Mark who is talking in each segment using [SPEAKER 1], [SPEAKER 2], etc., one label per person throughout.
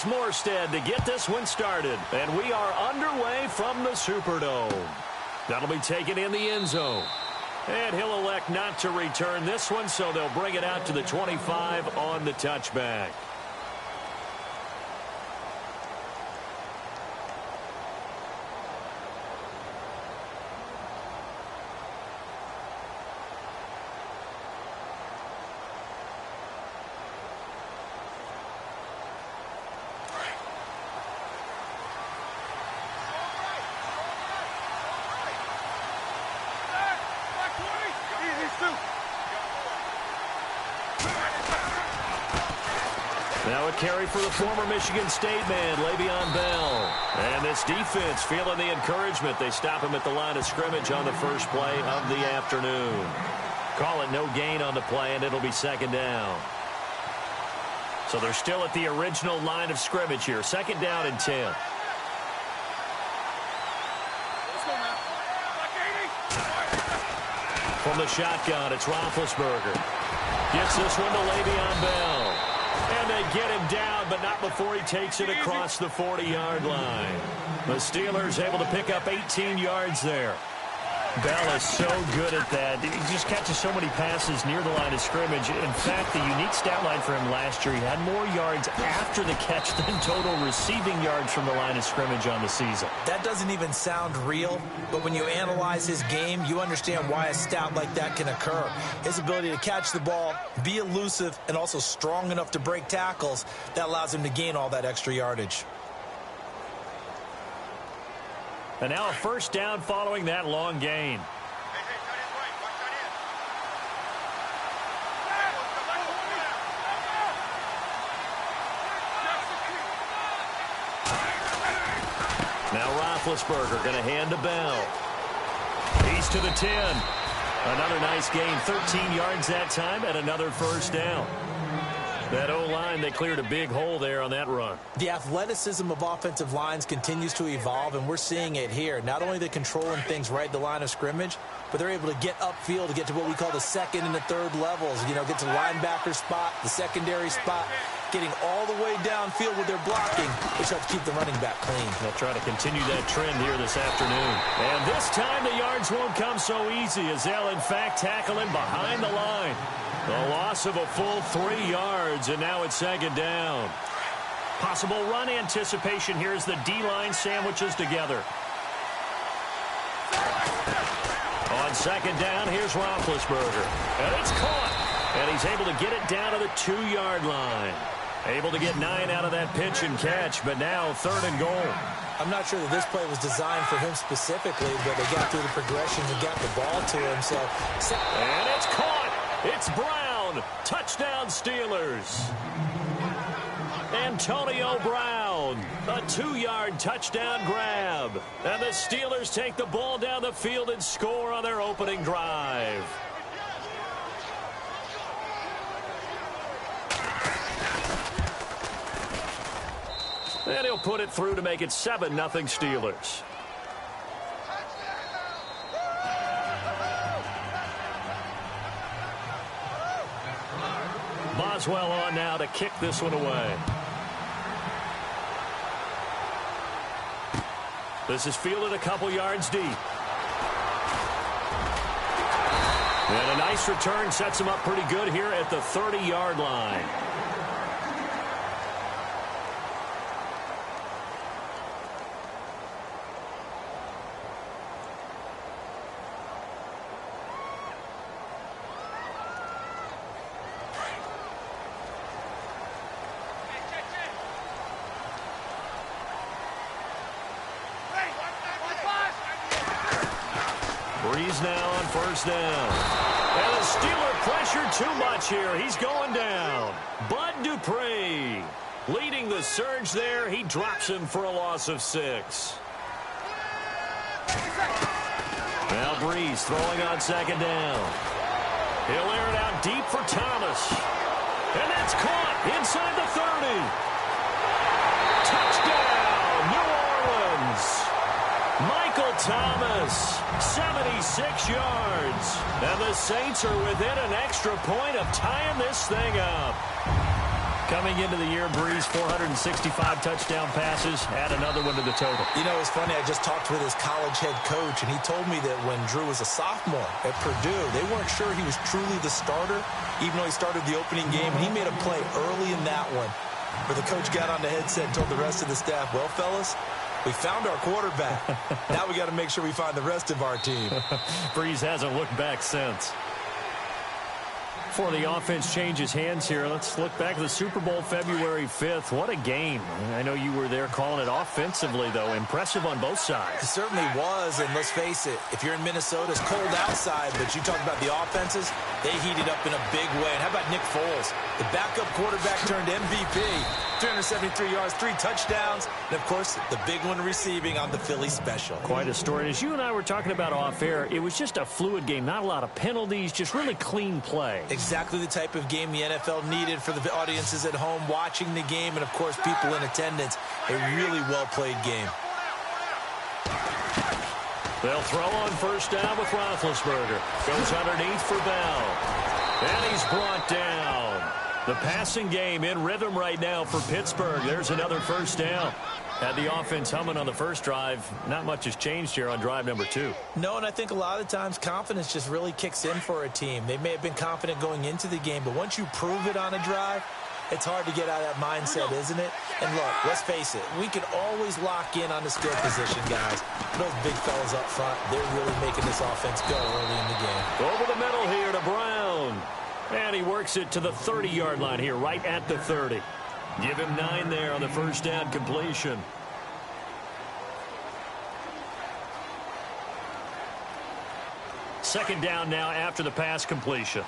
[SPEAKER 1] Morstead to get this one started. And we are underway from the Superdome. That'll be taken in the end zone. And he'll elect not to return this one, so they'll bring it out to the 25 on the touchback. Now a carry for the former Michigan State man, Le'Veon Bell. And this defense feeling the encouragement. They stop him at the line of scrimmage on the first play of the afternoon. Call it no gain on the play, and it'll be second down. So they're still at the original line of scrimmage here. Second down and 10. From the shotgun, it's Roethlisberger. Gets this one to Le'Veon Bell. And they get him down, but not before he takes it across the 40-yard line. The Steelers able to pick up 18 yards there. Bell is so good at that. He just catches so many passes near the line of scrimmage. In fact, the unique stat line for him last year, he had more yards after the catch than total receiving yards from the line of scrimmage on the season.
[SPEAKER 2] That doesn't even sound real, but when you analyze his game, you understand why a stat like that can occur. His ability to catch the ball, be elusive, and also strong enough to break tackles, that allows him to gain all that extra yardage.
[SPEAKER 1] And now a first down following that long gain. Now Roethlisberger going to hand to Bell. He's to the 10. Another nice gain, 13 yards that time, and another first down. That O-line, they cleared a big hole there on that run.
[SPEAKER 2] The athleticism of offensive lines continues to evolve, and we're seeing it here. Not only they're controlling things right at the line of scrimmage, but they're able to get upfield to get to what we call the second and the third levels. You know, get to the linebacker spot, the secondary spot, getting all the way downfield with their blocking, which helps keep the running back clean.
[SPEAKER 1] They'll try to continue that trend here this afternoon. And this time the yards won't come so easy as they'll, in fact, tackle him behind the line. The loss of a full 3 yards, and now it's second down. Possible run anticipation here as the D-line sandwiches together. On second down, here's Roethlisberger. And it's caught. And he's able to get it down to the 2-yard line. Able to get 9 out of that pitch and catch, but now third and goal.
[SPEAKER 2] I'm not sure that this play was designed for him specifically, but they got through the progression and got the ball to him.
[SPEAKER 1] And it's caught. It's Brown. Touchdown, Steelers. Antonio Brown. A 2-yard touchdown grab. And the Steelers take the ball down the field and score on their opening drive. And he'll put it through to make it 7-0 Steelers. Boswell on now to kick this one away. This is fielded a couple yards deep. And a nice return sets him up pretty good here at the 30-yard line. Breeze now on first down. And the Steeler pressure too much here. He's going down. Bud Dupree leading the surge there. He drops him for a loss of 6. Now Breeze throwing on second down. He'll air it out deep for Thomas. And that's caught inside the 30. Touchdown, New Orleans. Michael Thomas, 76 yards. And the Saints are within an extra point of tying this thing up. Coming into the year, Breeze, 465 touchdown passes. Add another one to the total.
[SPEAKER 2] You know, it's funny. I just talked with his college head coach, and he told me that when Drew was a sophomore at Purdue, they weren't sure he was truly the starter, even though he started the opening game. And he made a play early in that one where the coach got on the headset and told the rest of the staff, well, fellas, we found our quarterback. Now we got to make sure we find the rest of our team.
[SPEAKER 1] Breeze hasn't looked back since. Before the offense changes hands here, let's look back at the Super Bowl February 5th. What a game. I know you were there calling it offensively, though. Impressive on both sides.
[SPEAKER 2] It certainly was, and let's face it, if you're in Minnesota, it's cold outside, but you talk about the offenses, they heated up in a big way. And how about Nick Foles? The backup quarterback turned MVP. 373 yards, 3 touchdowns, and, of course, the big one receiving on the Philly special.
[SPEAKER 1] Quite a story. As you and I were talking about off air, it was just a fluid game, not a lot of penalties, just really clean play.
[SPEAKER 2] Exactly the type of game the NFL needed for the audiences at home watching the game and, of course, people in attendance. A really well-played game.
[SPEAKER 1] They'll throw on first down with Roethlisberger. Goes underneath for Bell. And he's brought down. The passing game in rhythm right now for Pittsburgh. There's another first down. Had the offense humming on the first drive. Not much has changed here on drive number 2.
[SPEAKER 2] No, and I think a lot of times confidence just really kicks in for a team. They may have been confident going into the game, but once you prove it on a drive, it's hard to get out of that mindset, isn't it? And look, let's face it, we can always lock in on the skill position, guys. Those big fellas up front, they're really making this offense go early in the game.
[SPEAKER 1] Over the middle here to Brown. And he works it to the 30-yard line here, right at the 30. Give him 9 there on the first down completion. Second down now after the pass completion.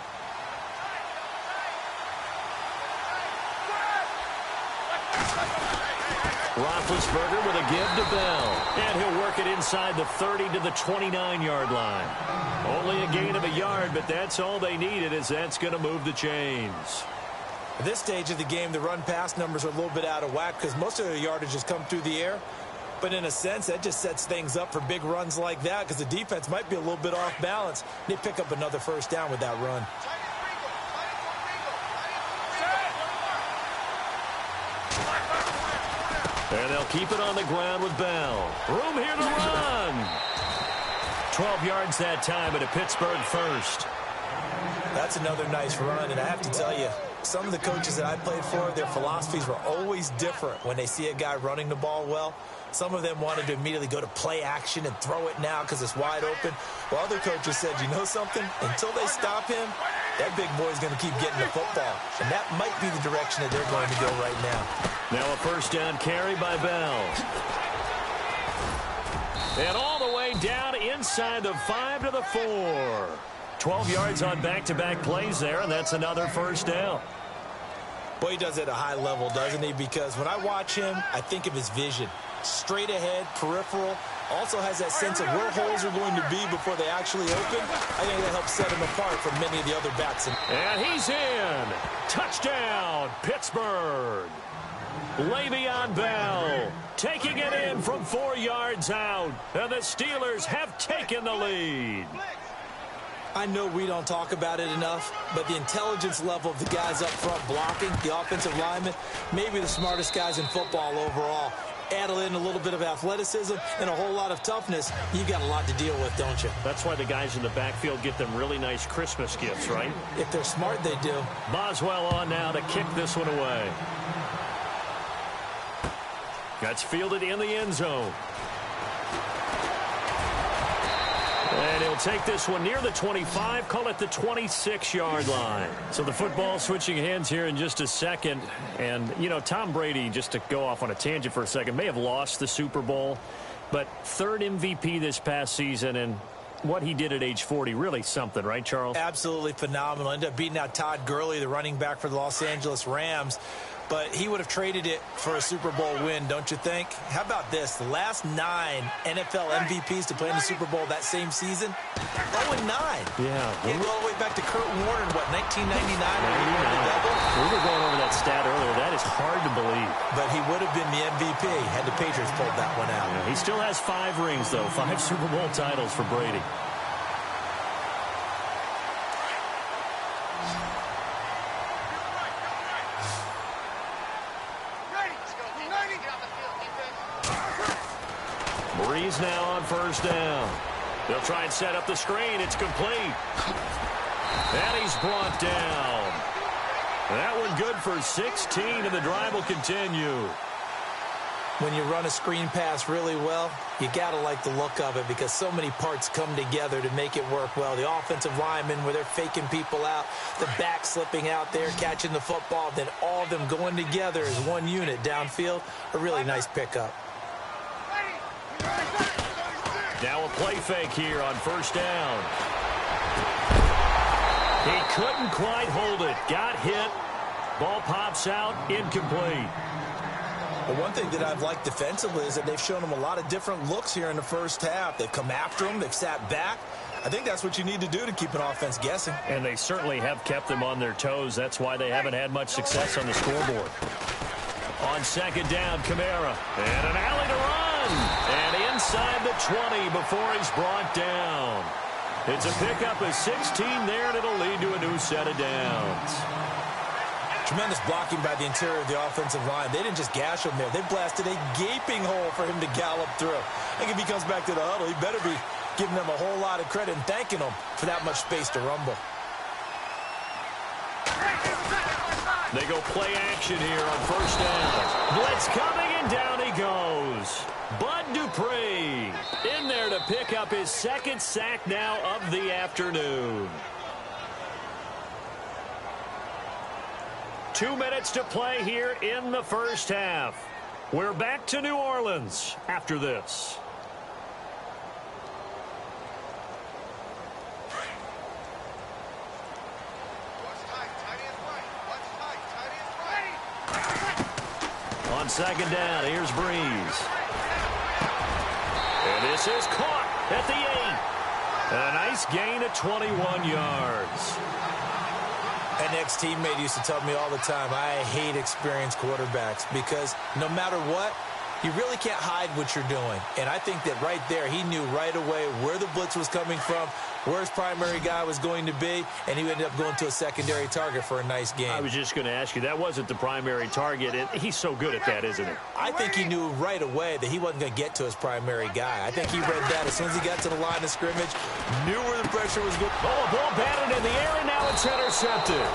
[SPEAKER 1] Roethlisberger with a give to Bell. And he'll work it inside the 30 to the 29-yard line. Only a gain of a yard, but that's all they needed, as that's going to move the chains.
[SPEAKER 2] At this stage of the game, the run-pass numbers are a little bit out of whack because most of their yardage has come through the air. But in a sense, that just sets things up for big runs like that because the defense might be a little bit off balance. They pick up another first down with that run.
[SPEAKER 1] And they'll keep it on the ground with Bell. Room here to run. 12 yards that time, and a Pittsburgh first.
[SPEAKER 2] That's another nice run, and I have to tell you, some of the coaches that I played for, their philosophies were always different when they see a guy running the ball well. Some of them wanted to immediately go to play action and throw it now because it's wide open. While other coaches said, you know something? Until they stop him, that big boy's going to keep getting the football. And that might be the direction that they're going to go right now.
[SPEAKER 1] Now a first down carry by Bell. And all the way down inside the 5 to the 4. 12 yards on back-to-back plays there, and that's another first down.
[SPEAKER 2] Boy, he does it at a high level, doesn't he? Because when I watch him, I think of his vision. Straight ahead, peripheral. Also has that sense of where holes are going to be before they actually open. I think that helps set him apart from many of the other backs.
[SPEAKER 1] And he's in. Touchdown, Pittsburgh. Le'Veon Bell taking it in from 4 yards out. And the Steelers have taken the lead.
[SPEAKER 2] I know we don't talk about it enough, but the intelligence level of the guys up front blocking, the offensive linemen, maybe the smartest guys in football overall. Add in a little bit of athleticism and a whole lot of toughness, you've got a lot to deal with, don't you?
[SPEAKER 1] That's why the guys in the backfield get them really nice Christmas gifts, right?
[SPEAKER 2] If they're smart, they do.
[SPEAKER 1] Boswell on now to kick this one away. That's fielded in the end zone. And he'll take this one near the 25, call it the 26-yard line. So the football switching hands here in just a second. And, you know, Tom Brady, just to go off on a tangent for a second, may have lost the Super Bowl, but third MVP this past season, and what he did at age 40, really something, right, Charles?
[SPEAKER 2] Absolutely phenomenal. Ended up beating out Todd Gurley, the running back for the Los Angeles Rams. But he would have traded it for a Super Bowl win, don't you think? How about this? The last 9 NFL MVPs to play in the Super Bowl that same season, 0-9.
[SPEAKER 1] Yeah.
[SPEAKER 2] He go all the way back to Kurt Warner in, what, 1999 when he won the double?
[SPEAKER 1] We were going over that stat earlier. That is hard to believe.
[SPEAKER 2] But he would have been the MVP had the Patriots pulled that one out.
[SPEAKER 1] Yeah, he still has 5 rings, though. 5 Super Bowl titles for Brady. Breeze now on first down. They'll try and set up the screen. It's complete. And he's brought down. That one good for 16, and the drive will continue.
[SPEAKER 2] When you run a screen pass really well, you got to like the look of it because so many parts come together to make it work well. The offensive linemen, where they're faking people out, the back slipping out there, catching the football, then all of them going together as one unit downfield. A really nice pickup.
[SPEAKER 1] Now a play fake here on first down. He couldn't quite hold it. Got hit. Ball pops out. Incomplete.
[SPEAKER 2] Well, one thing that I've liked defensively is that they've shown them a lot of different looks here in the first half. They've come after them. They've sat back. I think that's what you need to do to keep an offense guessing.
[SPEAKER 1] And they certainly have kept them on their toes. That's why they haven't had much success on the scoreboard. On second down, Kamara. And an alley to run. And inside the 20 before he's brought down. It's a pickup of 16 there, and it'll lead to a new set of downs.
[SPEAKER 2] Tremendous blocking by the interior of the offensive line. They didn't just gash him there. They blasted a gaping hole for him to gallop through. I think if he comes back to the huddle, he better be giving them a whole lot of credit and thanking them for that much space to rumble.
[SPEAKER 1] They go play action here on first down. Blitz coming, and down he goes. Bud Dupree in there to pick up his second sack now of the afternoon. 2 minutes to play here in the first half. We're back to New Orleans after this. On second down, here's Breeze. And this is caught at the 8. A nice gain of 21 yards.
[SPEAKER 2] An ex-teammate used to tell me all the time, I hate experienced quarterbacks because no matter what, you really can't hide what you're doing. And I think that right there, he knew right away where the blitz was coming from, where his primary guy was going to be, and he ended up going to a secondary target for a nice game.
[SPEAKER 1] I was just going to ask you, that wasn't the primary target. He's so good at that, isn't he?
[SPEAKER 2] I think he knew right away that he wasn't going to get to his primary guy. I think he read that as soon as he got to the line of scrimmage, knew where the pressure was going.
[SPEAKER 1] Oh, a ball batted in the air, and now it's intercepted.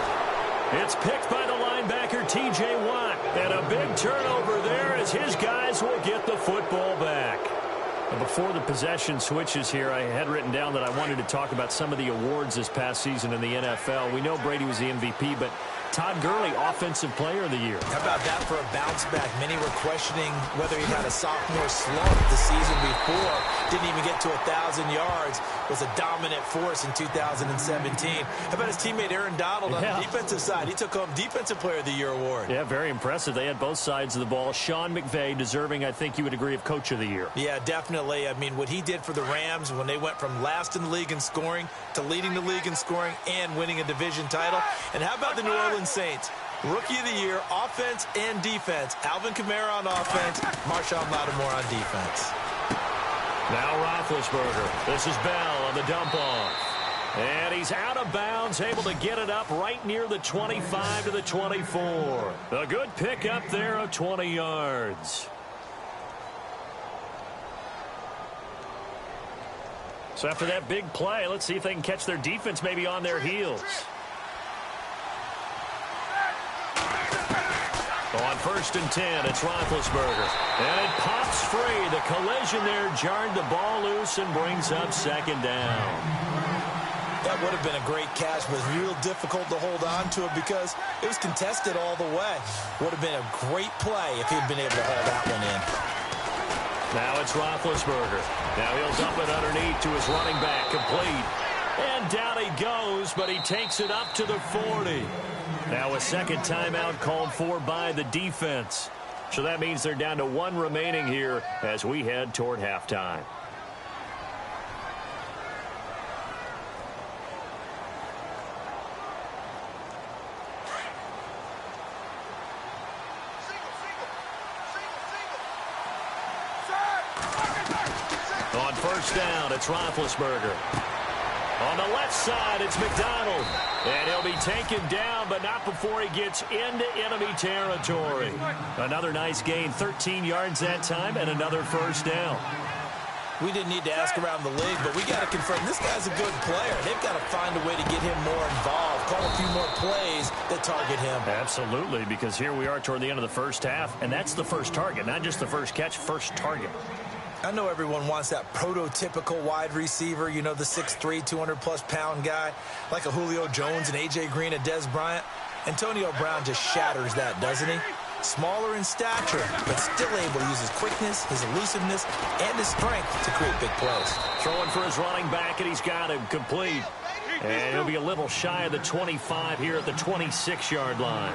[SPEAKER 1] It's picked by the linebacker, T.J. Watt. And a big turnover there as his guys will get the football back. Before the possession switches here, I had written down that I wanted to talk about some of the awards this past season in the NFL. We know Brady was the MVP, but Todd Gurley, Offensive Player of the Year.
[SPEAKER 2] How about that for a bounce back? Many were questioning whether he had a sophomore slump the season before. Didn't even get to 1,000 yards. Was a dominant force in 2017. How about his teammate Aaron Donald on the defensive side? He took home Defensive Player of the Year award.
[SPEAKER 1] Yeah, very impressive. They had both sides of the ball. Sean McVay deserving, I think you would agree, of Coach of the Year.
[SPEAKER 2] Yeah, definitely. I mean, what he did for the Rams when they went from last in the league in scoring to leading the league in scoring and winning a division title. And how about the New Orleans Saints? Rookie of the Year, offense and defense. Alvin Kamara on offense, Marshawn Lattimore on defense.
[SPEAKER 1] Now Roethlisberger. This is Bell on the dump off. And he's out of bounds, able to get it up right near the 25 to the 24. A good pickup there of 20 yards. So after that big play, let's see if they can catch their defense maybe on their heels. On first and 10, it's Roethlisberger. And it pops free. The collision there jarred the ball loose and brings up second down.
[SPEAKER 2] That would have been a great catch, but real difficult to hold on to it because it was contested all the way. Would have been a great play if he'd been able to hold that one in.
[SPEAKER 1] Now it's Roethlisberger. Now he'll dump it underneath to his running back, complete. And down he goes, but he takes it up to the 40. Now a second timeout called for by the defense. So that means they're down to one remaining here as we head toward halftime. On first down, it's Roethlisberger. On the left side, it's McDonald. And he'll be taken down, but not before he gets into enemy territory. Another nice gain, 13 yards that time, and another first down.
[SPEAKER 2] We didn't need to ask around the league, but we got to confirm this guy's a good player. They've got to find a way to get him more involved, call a few more plays that target him.
[SPEAKER 1] Absolutely, because here we are toward the end of the first half, and that's the first target, not just the first catch, first target.
[SPEAKER 2] I know everyone wants that prototypical wide receiver, you know, the 6'3", 200-plus-pound guy, like a Julio Jones and A.J. Green and Dez Bryant. Antonio Brown just shatters that, doesn't he? Smaller in stature, but still able to use his quickness, his elusiveness, and his strength to create big plays.
[SPEAKER 1] Throwing for his running back, and he's got him complete. And he'll be a little shy of the 25 here at the 26-yard line.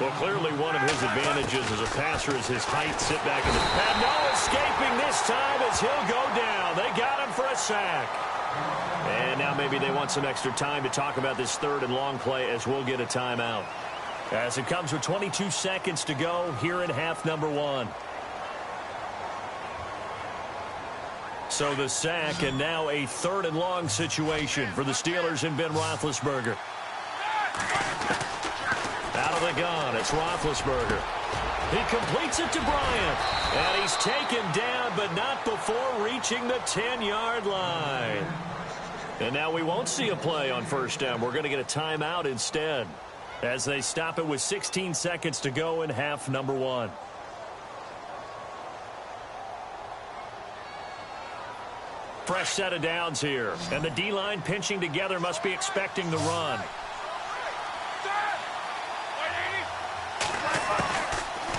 [SPEAKER 1] Well, clearly one of his advantages as a passer is his height. Sit back in the pad. No escaping this time as he'll go down. They got him for a sack. And now maybe they want some extra time to talk about this third and long play as we'll get a timeout. As it comes with 22 seconds to go here in half number one. So the sack, and now a third and long situation for the Steelers and Ben Roethlisberger. Out of the gun, it's Roethlisberger. He completes it to Bryant. And he's taken down, but not before reaching the 10-yard line. And now we won't see a play on first down. We're going to get a timeout instead, as they stop it with 16 seconds to go in half number one. Fresh set of downs here. And the D-line pinching together, must be expecting the run.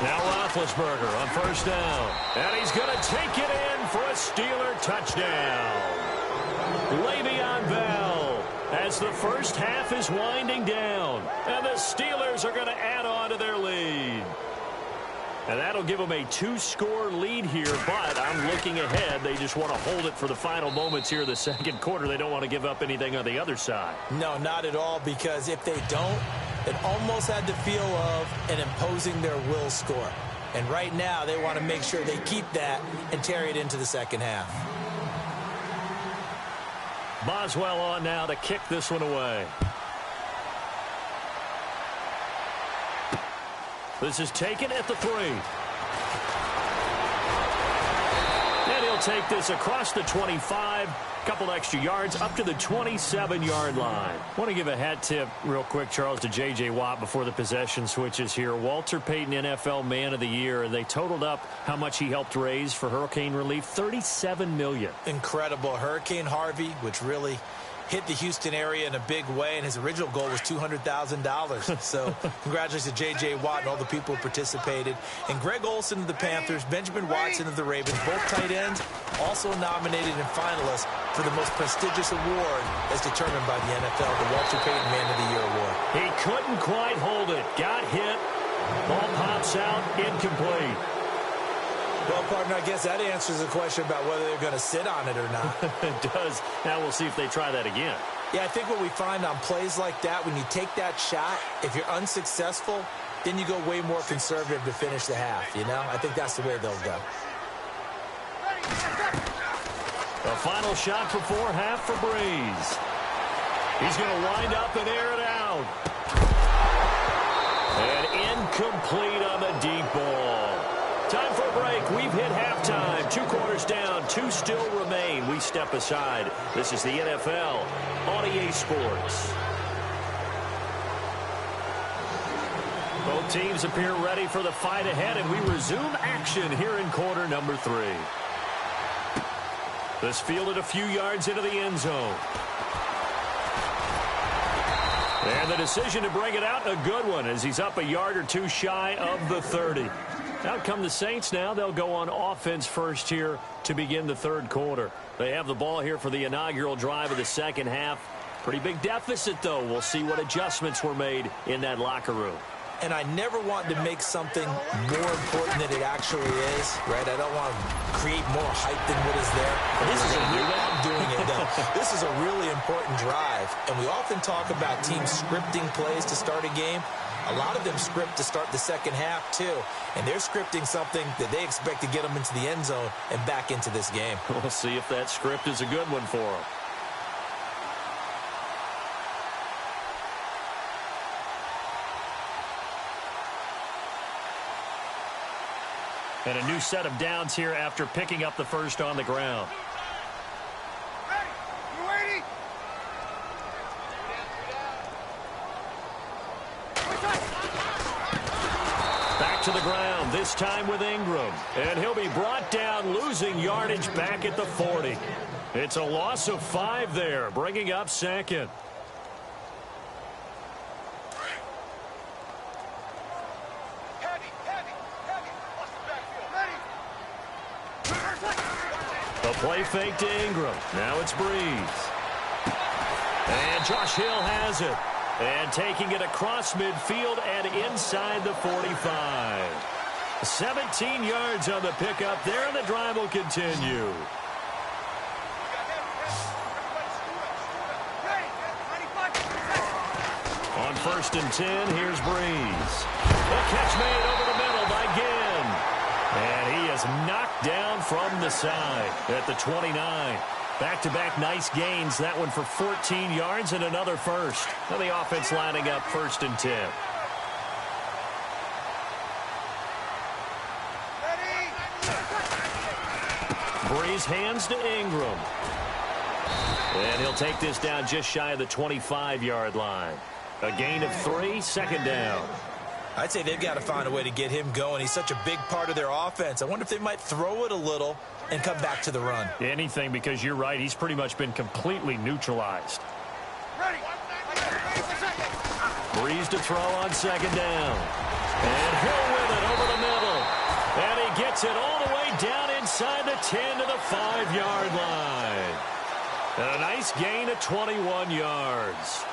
[SPEAKER 1] Now Roethlisberger on first down. And he's going to take it in for a Steeler touchdown. Le'Veon Bell, as the first half is winding down. And the Steelers are going to add on to their lead. And that'll give them a 2-score lead here, but I'm looking ahead. They just want to hold it for the final moments here of the second quarter. They don't want to give up anything on the other side.
[SPEAKER 2] No, not at all, because if they don't, it almost had the feel of an imposing their will score. And right now, they want to make sure they keep that and carry it into the second half.
[SPEAKER 1] Boswell on now to kick this one away. This is taken at the 3. And he'll take this across the 25. Couple extra yards up to the 27-yard line. Want to give a hat tip real quick, Charles, to J.J. Watt before the possession switches here. Walter Payton NFL Man of the Year, and they totaled up how much he helped raise for hurricane relief, $37 million.
[SPEAKER 2] Incredible. Hurricane Harvey, which really hit the Houston area in a big way, and his original goal was $200,000. So congratulations to J.J. Watt and all the people who participated. And Greg Olsen of the Panthers, Benjamin Watson of the Ravens, both tight ends, also nominated and finalists for the most prestigious award as determined by the NFL, the Walter Payton Man of the Year Award.
[SPEAKER 1] He couldn't quite hold it. Got hit. Ball pops out. Incomplete.
[SPEAKER 2] Well, partner, I guess that answers the question about whether they're going to sit on it or not.
[SPEAKER 1] It does. Now we'll see if they try that again.
[SPEAKER 2] Yeah, I think what we find on plays like that, when you take that shot, if you're unsuccessful, then you go way more conservative to finish the half, you know? I think that's the way they'll go.
[SPEAKER 1] The final shot before half for Breeze. He's going to wind up and air it out. And incomplete on the deep ball. Time for a break. We've hit halftime. 2 quarters down. 2 still remain. We step aside. This is the NFL on EA Sports. Both teams appear ready for the fight ahead, and we resume action here in quarter number 3. This fielded a few yards into the end zone. And the decision to bring it out, a good one, as he's up a yard or 2 shy of the 30. Out come the Saints now. They'll go on offense first here to begin the third quarter. They have the ball here for the inaugural drive of the second half. Pretty big deficit, though. We'll see what adjustments were made in that locker room.
[SPEAKER 2] And I never want to make something more important than it actually is, right? I don't want to create more hype than what is there. This is I'm doing it, though. This is a really important drive. And we often talk about teams scripting plays to start a game. A lot of them script to start the second half, too. And they're scripting something that they expect to get them into the end zone and back into this game.
[SPEAKER 1] We'll see if that script is a good one for them. And a new set of downs here after picking up the first on the ground. Back to the ground, this time with Ingram. And he'll be brought down, losing yardage back at the 40. It's a loss of 5 there, bringing up second. The play fake to Ingram. Now it's Breeze. And Josh Hill has it. And taking it across midfield and inside the 45. 17 yards on the pickup there, and the drive will continue. On 1st and 10, here's Breeze. The catch made over the middle by Ginn. And he is knocked down from the side at the 29. Back-to-back nice gains. That one for 14 yards and another first. Now the offense lining up 1st and 10. Breeze hands to Ingram. And he'll take this down just shy of the 25-yard line. A gain of 3, 2nd down.
[SPEAKER 2] I'd say they've got to find a way to get him going. He's such a big part of their offense. I wonder if they might throw it a little and come back to the run.
[SPEAKER 1] Anything, because you're right. He's pretty much been completely neutralized. Breeze to throw on 2nd down. And Hill with it over the middle. And he gets it all the way down inside the 10 to the 5-yard line. And a nice gain of 21 yards.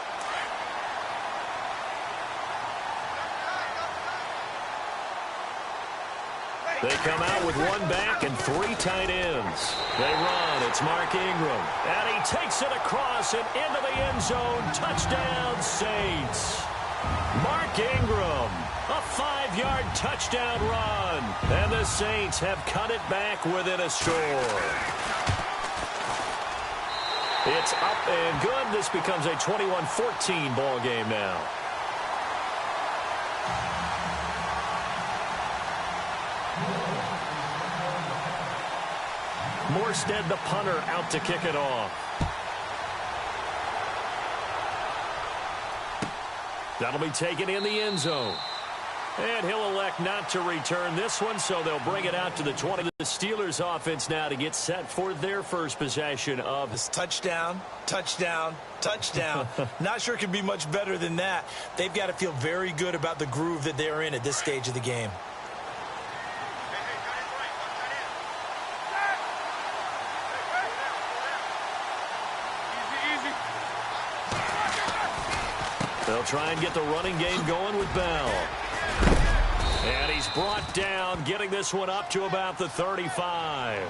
[SPEAKER 1] They come out with 1 back and 3 tight ends. They run. It's Mark Ingram. And he takes it across and into the end zone. Touchdown, Saints. Mark Ingram, a 5-yard touchdown run. And the Saints have cut it back within a score. It's up and good. This becomes a 21-14 ball game now. Morstead, the punter, out to kick it off. That'll be taken in the end zone. And he'll elect not to return this one, so they'll bring it out to the 20. The Steelers offense now to get set for their first possession of
[SPEAKER 2] this touchdown, touchdown, touchdown. Not sure it can be much better than that. They've got to feel very good about the groove that they're in at this stage of the game.
[SPEAKER 1] They'll try and get the running game going with Bell. And he's brought down, getting this one up to about the 35.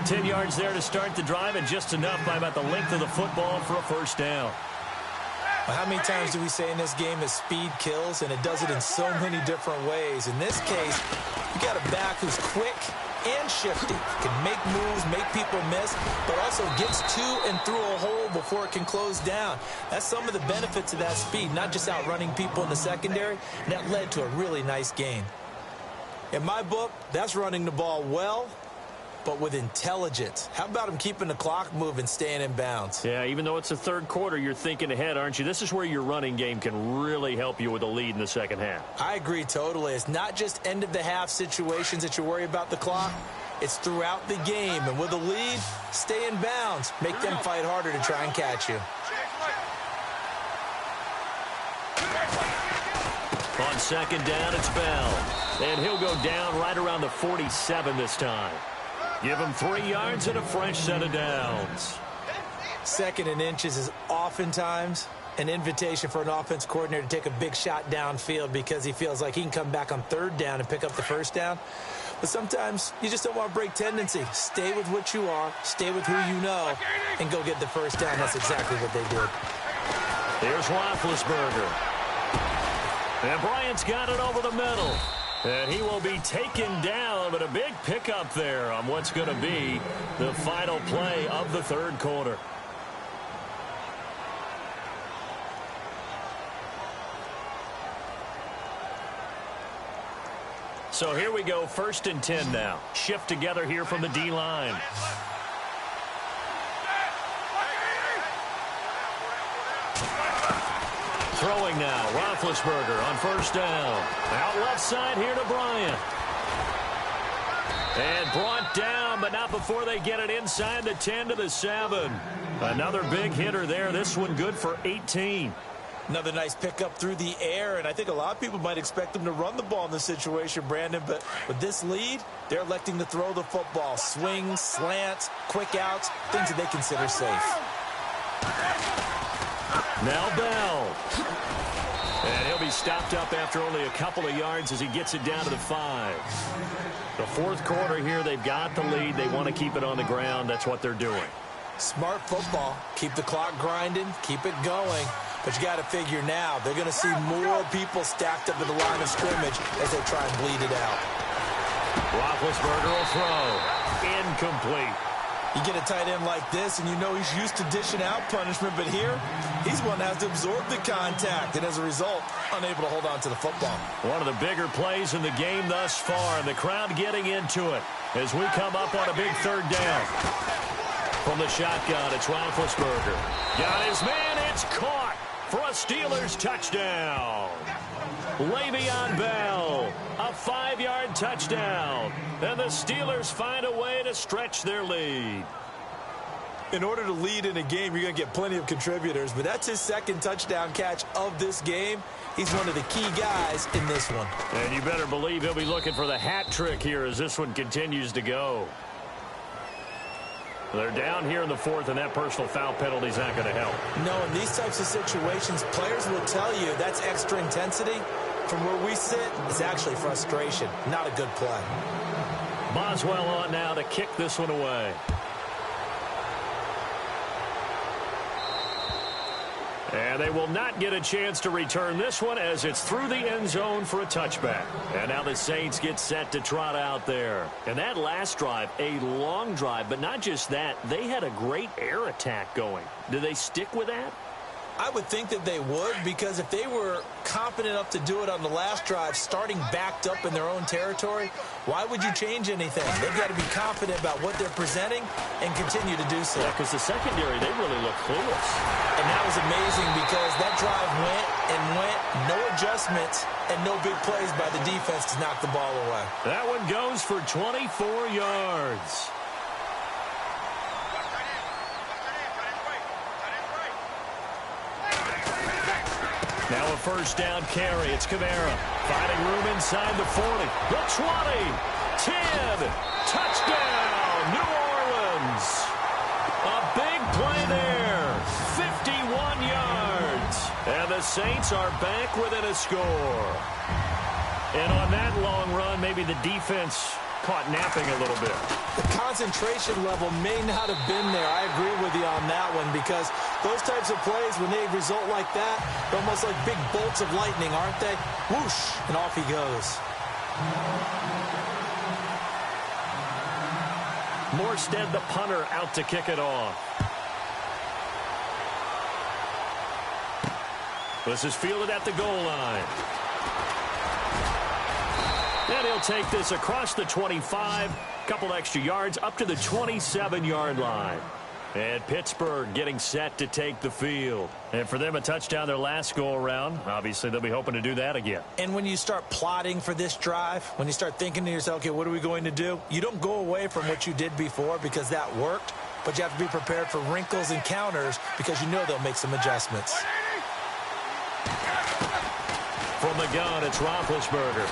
[SPEAKER 1] 10 yards there to start the drive, and just enough by about the length of the football for a first down.
[SPEAKER 2] Well, how many times do we say in this game that speed kills, and it does it in so many different ways. In this case, you got a back who's quick and shifty, can make moves, make people miss, but also gets to and through a hole before it can close down. That's some of the benefits of that speed, not just outrunning people in the secondary. And that led to a really nice gain. In my book, that's running the ball well, but with intelligence. How about him keeping the clock moving, staying in bounds?
[SPEAKER 1] Yeah, even though it's the 3rd quarter, you're thinking ahead, aren't you? This is where your running game can really help you with a lead in the second half.
[SPEAKER 2] I agree totally. It's not just end-of-the-half situations that you worry about the clock. It's throughout the game. And with a lead, stay in bounds. Make them fight harder to try and catch you.
[SPEAKER 1] On 2nd down, it's Bell. And he'll go down right around the 47 this time. Give him 3 yards and a fresh set of downs.
[SPEAKER 2] 2nd and inches is oftentimes an invitation for an offense coordinator to take a big shot downfield because he feels like he can come back on 3rd down and pick up the 1st down. But sometimes you just don't want to break tendency. Stay with what you are, stay with who you know, and go get the 1st down. That's exactly what they did.
[SPEAKER 1] Here's Roethlisberger. And Bryant's got it over the middle. And he will be taken down, but a big pickup there on what's going to be the final play of the 3rd quarter. So here we go, 1st and 10 now. Shift together here from the D-line. Throwing now, Roethlisberger on 1st down. Out left side here to Bryant. And brought down, but not before they get it inside the 10 to the 7. Another big hitter there. This one good for 18.
[SPEAKER 2] Another nice pickup through the air, and I think a lot of people might expect them to run the ball in this situation, Brandon, but with this lead, they're electing to throw the football. Swings, slants, quick outs, things that they consider safe.
[SPEAKER 1] Now Bell. And he'll be stopped up after only a couple of yards as he gets it down to the 5. The 4th quarter here, they've got the lead. They want to keep it on the ground. That's what they're doing.
[SPEAKER 2] Smart football. Keep the clock grinding. Keep it going. But you got to figure now, they're going to see more people stacked up at the line of scrimmage as they try and bleed it out.
[SPEAKER 1] Roethlisberger will throw. Incomplete.
[SPEAKER 2] You get a tight end like this, and you know he's used to dishing out punishment, but here, he's one that has to absorb the contact, and as a result, unable to hold on to the football.
[SPEAKER 1] One of the bigger plays in the game thus far, and the crowd getting into it as we come up on a big 3rd down. From the shotgun, it's Roethlisberger. Got his man, it's caught for a Steelers touchdown. Le'Veon Bell, a 5-yard touchdown. And the Steelers find a way to stretch their lead.
[SPEAKER 2] In order to lead in a game, you're going to get plenty of contributors, but that's his 2nd touchdown catch of this game. He's one of the key guys in this one.
[SPEAKER 1] And you better believe he'll be looking for the hat trick here as this one continues to go. They're down here in the 4th, and that personal foul penalty is not going to help.
[SPEAKER 2] No, in these types of situations, players will tell you that's extra intensity. From where we sit, it's actually frustration. Not a good play.
[SPEAKER 1] Boswell on now to kick this one away. And they will not get a chance to return this one as it's through the end zone for a touchback. And now the Saints get set to trot out there. And that last drive, a long drive, but not just that, they had a great air attack going. Do they stick with that?
[SPEAKER 2] I would think that they would, because if they were confident enough to do it on the last drive, starting backed up in their own territory, why would you change anything? They've got to be confident about what they're presenting and continue to do so.
[SPEAKER 1] Yeah, because the secondary, they really look clueless.
[SPEAKER 2] And that was amazing because that drive went and went, no adjustments, and no big plays by the defense to knock the ball away.
[SPEAKER 1] That one goes for 24 yards. Now a 1st down carry. It's Kamara. Finding room inside the 40. The 20. 10. Touchdown, New Orleans. A big play there. 51 yards. And the Saints are back within a score. And on that long run, maybe the defense caught napping a little bit.
[SPEAKER 2] The concentration level may not have been there. I agree with you on that one, because those types of plays, when they result like that, they're almost like big bolts of lightning, aren't they? Whoosh, and off he goes.
[SPEAKER 1] Morstead, the punter, out to kick it off. This is fielded at the goal line. And he'll take this across the 25, couple extra yards, up to the 27-yard line. And Pittsburgh getting set to take the field. And for them, a touchdown their last go-around. Obviously, they'll be hoping to do that again.
[SPEAKER 2] And when you start plotting for this drive, when you start thinking to yourself, okay, what are we going to do? You don't go away from what you did before because that worked, but you have to be prepared for wrinkles and counters because you know they'll make some adjustments.
[SPEAKER 1] From the gun, it's Roethlisberger.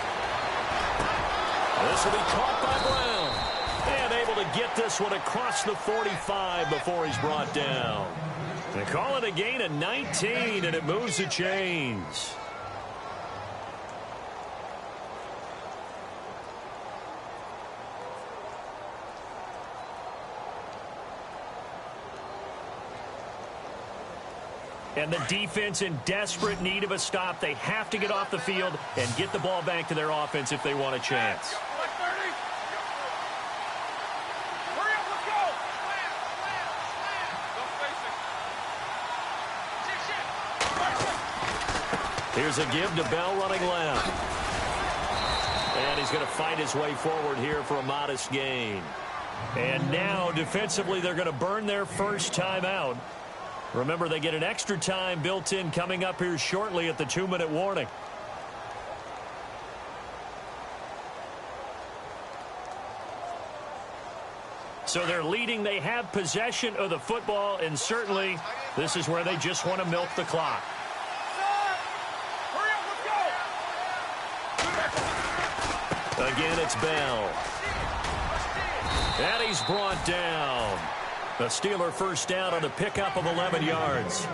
[SPEAKER 1] This will be caught by Brown. And able to get this one across the 45 before he's brought down. They call it a gain of 19, and it moves the chains. And the defense in desperate need of a stop. They have to get off the field and get the ball back to their offense if they want a chance. Here's a give to Bell running left. And And he's going to fight his way forward here for a modest gain. And now, defensively, they're going to burn their first timeout. Remember, they get an extra time built in coming up here shortly at the 2-minute warning. So they're leading. They have possession of the football, and certainly this is where they just want to milk the clock. Again, it's Bell. And he's brought down. The Steeler first down on a pickup of 11 yards.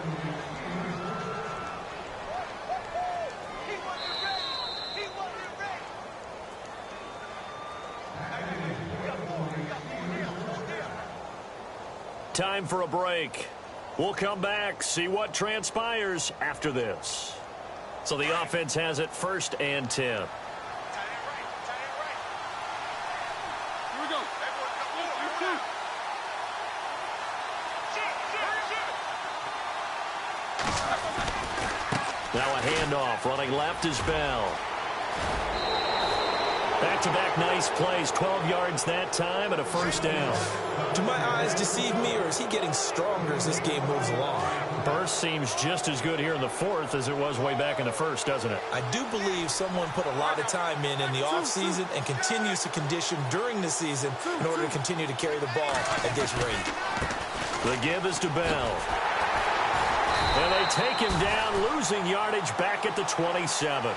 [SPEAKER 1] Time for a break. We'll come back, see what transpires after this. So the offense has it 1st and 10. Now a handoff. Running left is Bell. Back-to-back nice plays. 12 yards that time and a first down.
[SPEAKER 2] Do my eyes deceive me, or is he getting stronger as this game moves along?
[SPEAKER 1] Burst seems just as good here in the 4th as it was way back in the 1st, doesn't it?
[SPEAKER 2] I do believe someone put a lot of time in the offseason and continues to condition during the season in order to continue to carry the ball at this rate.
[SPEAKER 1] The give is to Bell. And they take him down, losing yardage back at the 27.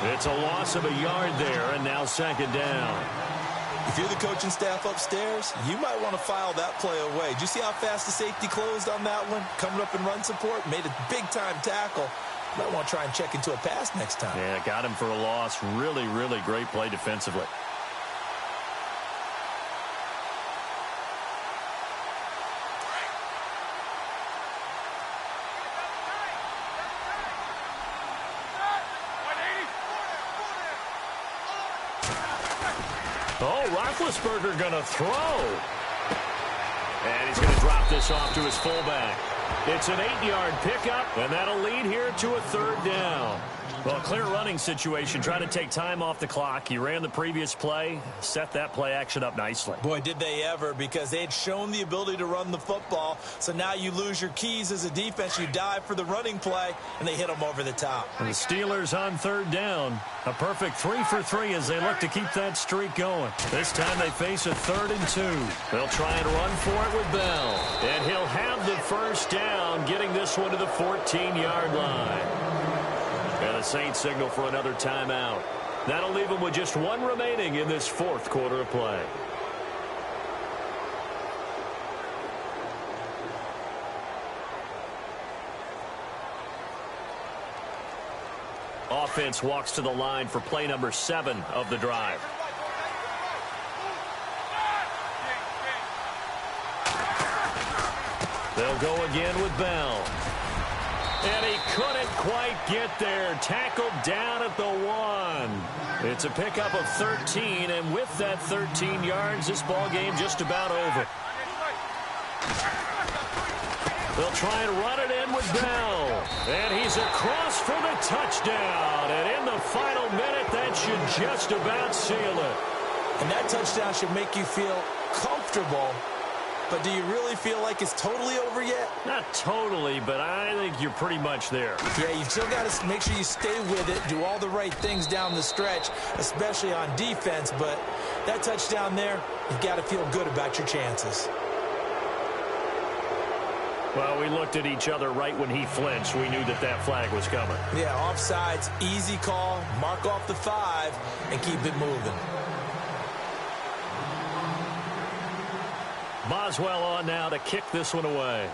[SPEAKER 1] It's a loss of a yard there, and now 2nd down.
[SPEAKER 2] If you're the coaching staff upstairs, you might want to file that play away. Did you see how fast the safety closed on that one? Coming up in run support, made a big-time tackle. Might want to try and check into a pass next time.
[SPEAKER 1] Yeah, got him for a loss. Really, really great play defensively. Oh, Roethlisberger going to throw. And he's going to drop this off to his fullback. It's an 8-yard pickup, and that'll lead here to a 3rd down. Well, clear running situation, trying to take time off the clock. He ran the previous play, set that play action up nicely.
[SPEAKER 2] Boy, did they ever, because they had shown the ability to run the football. So now you lose your keys as a defense. You dive for the running play, and they hit them over the top.
[SPEAKER 1] And the Steelers on 3rd down. A perfect 3 for 3 as they look to keep that streak going. This time they face a 3rd and 2. They'll try and run for it with Bell. And he'll have the first down, getting this one to the 14-yard line. And the Saints signal for another timeout. That'll leave them with just 1 remaining in this 4th quarter of play. Offense walks to the line for play number 7 of the drive. They'll go again with Bell. And he couldn't quite get there. Tackled down at the 1. It's a pickup of 13, and with that 13 yards, this ball game just about over. They'll try and run it in with Bell. And he's across for the touchdown. And in the final minute, that should just about seal it.
[SPEAKER 2] And that touchdown should make you feel comfortable. But do you really feel like it's totally over yet?
[SPEAKER 1] Not totally, but I think you're pretty much there.
[SPEAKER 2] Yeah, you've still got to make sure you stay with it, do all the right things down the stretch, especially on defense. But that touchdown there, you've got to feel good about your chances.
[SPEAKER 1] Well, we looked at each other right when he flinched. We knew that that flag was coming.
[SPEAKER 2] Yeah, offsides, easy call, mark off the 5, and keep it moving.
[SPEAKER 1] Boswell on now to kick this one away.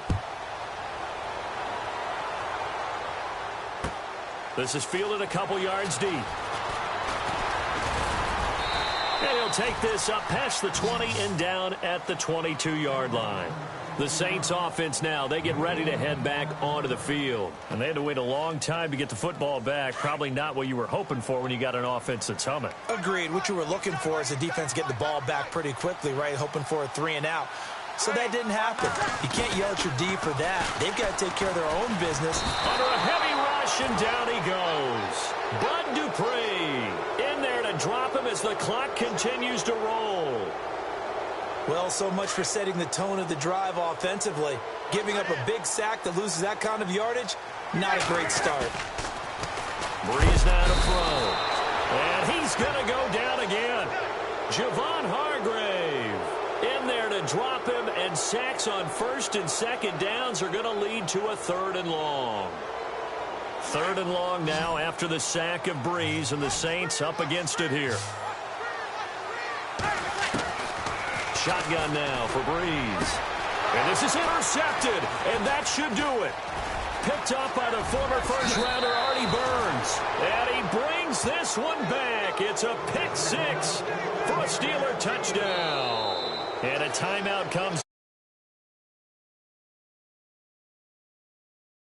[SPEAKER 1] This is fielded a couple yards deep. And he'll take this up past the 20 and down at the 22-yard line. The Saints offense now, they get ready to head back onto the field. And they had to wait a long time to get the football back. Probably not what you were hoping for when you got an offense that's humming.
[SPEAKER 2] Agreed. What you were looking for is the defense getting the ball back pretty quickly, right? Hoping for a 3 and out. So that didn't happen. You can't yell at your D for that. They've got to take care of their own business.
[SPEAKER 1] Under a heavy rush, and down he goes. Bud Dupree in there to to drop him as the clock continues to roll.
[SPEAKER 2] Well, so much for setting the tone of the drive offensively. Giving up a big sack that loses that kind of yardage, not a great start.
[SPEAKER 1] Breeze now to throw. And he's going to go down again. Javon Hargrave in there to drop him, and sacks on first and second downs are going to lead to a 3rd and long. 3rd and long now after the sack of Breeze, and the Saints up against it here. Shotgun now for Breeze. And this is intercepted, and that should do it. Picked up by the former first-rounder Artie Burns. And he brings this one back. It's a pick 6 for a Steeler touchdown. And a timeout comes.